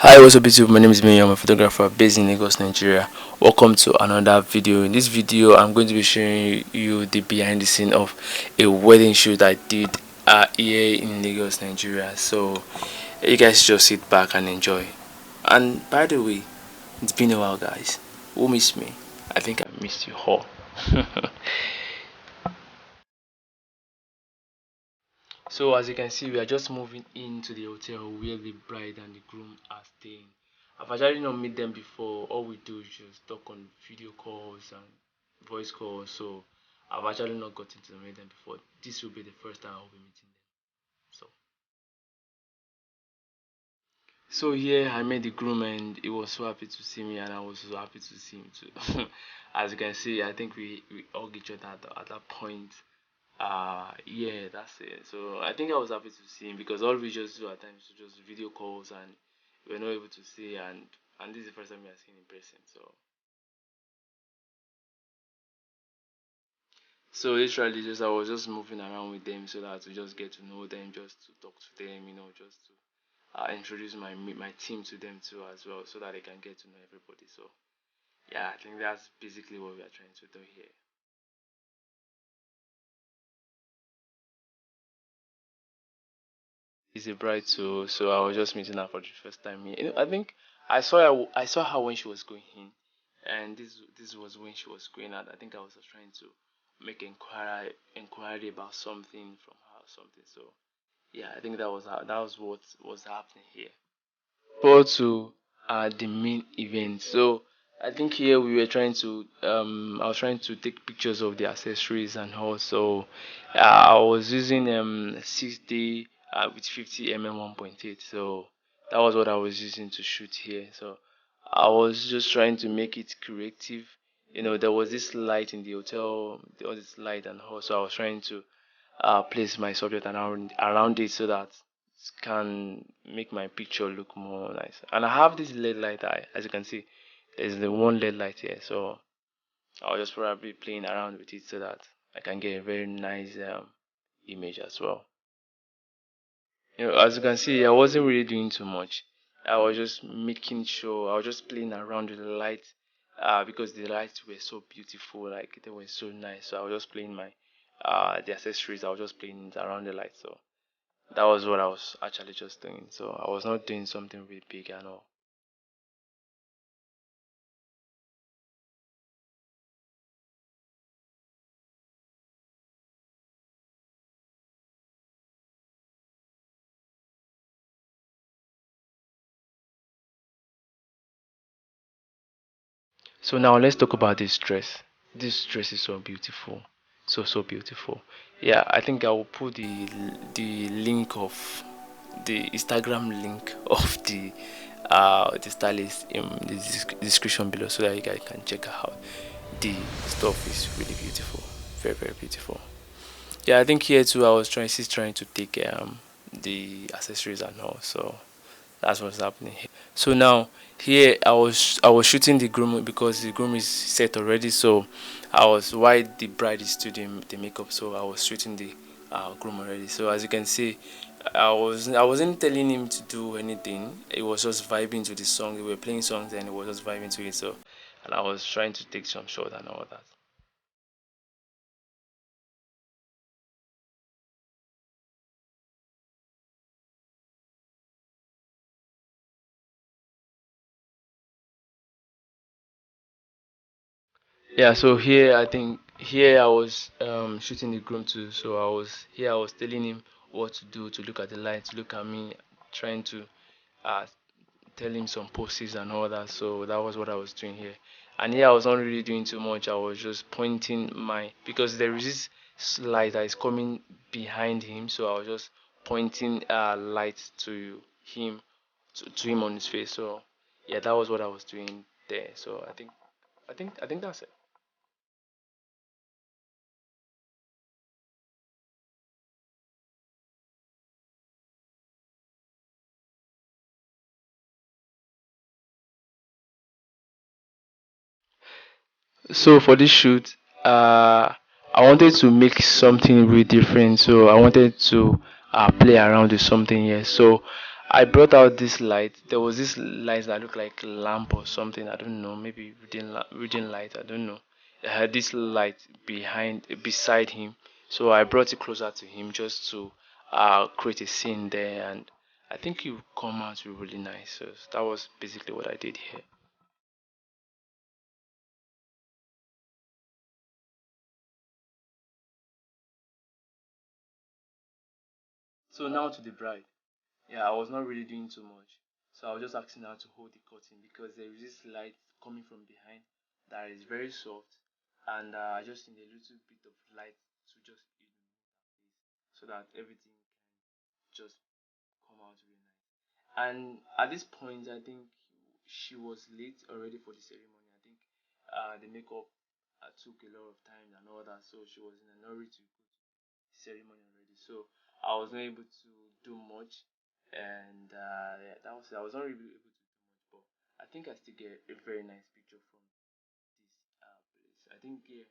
Hi, what's up YouTube? My name is Mary. I'm a photographer based in Lagos, Nigeria. Welcome to another video. In this video, I'm going to be showing you the behind the scene of a wedding shoot I did here in Lagos, Nigeria. So you guys just sit back and enjoy. And by the way, it's been a while, guys. Who missed me? I think I missed you all. So as you can see, we are just moving into the hotel where the bride and the groom are staying. I've actually not met them before. All we do is just talk on video calls and voice calls. So I've actually not gotten to meet them before. This will be the first time I'll be meeting them. So here I met the groom and he was so happy to see me and I was so happy to see him too. As you can see, I think we hug each other at that point. Yeah, that's it. So I think I was happy to see him because all we just do at times is just video calls and we're not able to see and this is the first time we are seeing in person. So literally just I was just moving around with them so that to just get to know them, just to talk to them, just to introduce my team to them too as well, so that they can get to know everybody. So yeah, I think that's basically what we are trying to do here. She's a bride too, so I was just meeting her for the first time here. I think I saw her when she was going in, and this was when she was going out. I think I was just trying to make inquiry about something from her or something. So yeah, I think that was what was happening here. Forward to the main event. So I think here we were trying to I was trying to take pictures of the accessories and also I was using 60 with 50 mm 1.8. So that was what I was using to shoot here. So I was just trying to make it creative. There was this light in the hotel, there was this light and also I was trying to place my subject around it so that it can make my picture look more nice. And I have this LED light eye, as you can see. There's the one LED light here, so I'll just probably playing around with it so that I can get a very nice image as well. As you can see, I wasn't really doing too much. I was just making sure I was just playing around with the light, because the lights were so beautiful, like they were so nice. So I was just playing my the accessories. I was just playing around the light. So that was what I was actually just doing. So I was not doing something really big and all. So now let's talk about this dress. This dress is so beautiful, so beautiful. Yeah, I think I will put the link of the Instagram link of the stylist in the description below so that you guys can check out. The stuff is really beautiful, very beautiful. Yeah, I think here too I was trying to take the accessories and all. So that's what's happening here. So now here I was shooting the groom because the groom is set already. So I was while the bride is still doing the makeup. So I was shooting the groom already. So as you can see, I wasn't telling him to do anything. It was just vibing to the song. We were playing songs and it was just vibing to it. So and I was trying to take some shot and all that. Yeah, so here I think here I was shooting the groom too. So I was telling him what to do, to look at the light, to look at me, trying to uh tell him some poses and all that. So that was what I was doing here. And here I was not really doing too much. I was just pointing my because there is this light that is coming behind him. So I was just pointing light to him to him on his face. So yeah, that was what I was doing there. So I think that's it. So for this shoot, I wanted to make something really different. So I wanted to play around with something here. So I brought out this light. There was this light that looked like a lamp or something. I don't know. Maybe reading light. I don't know. I had this light beside him. So I brought it closer to him just to create a scene there, and I think it would come out really nice. So that was basically what I did here. So now to the bride. Yeah, I was not really doing too much. So I was just asking her to hold the curtain because there is this light coming from behind that is very soft, and I just need a little bit of light to just so that everything just come out really nice. And at this point, I think she was late already for the ceremony. I think the makeup took a lot of time and all that, so she was in a hurry to go to the ceremony already. So I was not able to do much, and yeah, that was I was not really able to do much, but I think I still get a very nice picture from this place. I think yeah, I think I did.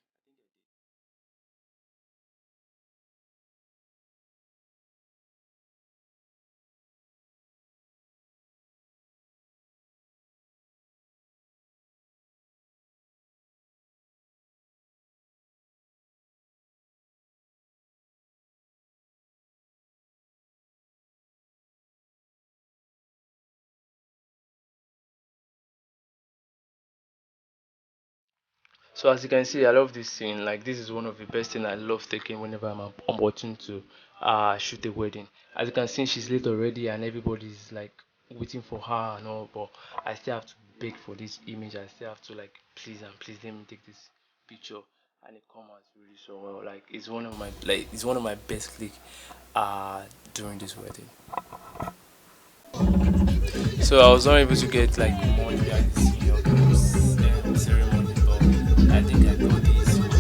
So as you can see, I love this scene. Like this is one of the best thing I love taking whenever I'm watching to shoot a wedding. As you can see, she's late already, and everybody's like waiting for her and all. But I still have to beg for this image. I still have to like please and please let me take this picture, and it come out really so well. Like it's one of my best click during this wedding. So I was not able to get like more behind the scene of the ceremony, but I think I got this when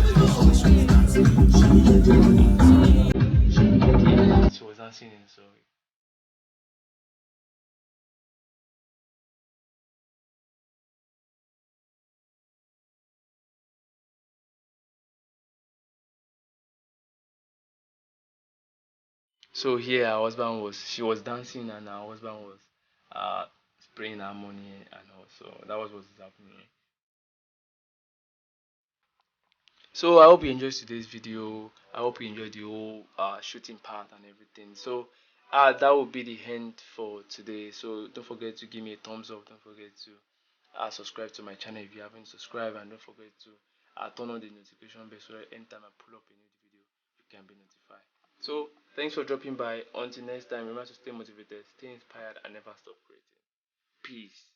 she was dancing in so so here her husband was she was dancing and her husband was uh spraying her money and all. So that was what is happening. So I hope you enjoyed today's video. I hope you enjoyed the whole shooting part and everything. So that will be the end for today. So don't forget to give me a thumbs up. Don't forget to subscribe to my channel if you haven't subscribed, and don't forget to turn on the notification bell so that anytime I pull up a new video, you can be notified. So thanks for dropping by. Until next time, remember to stay motivated, stay inspired, and never stop creating. Peace.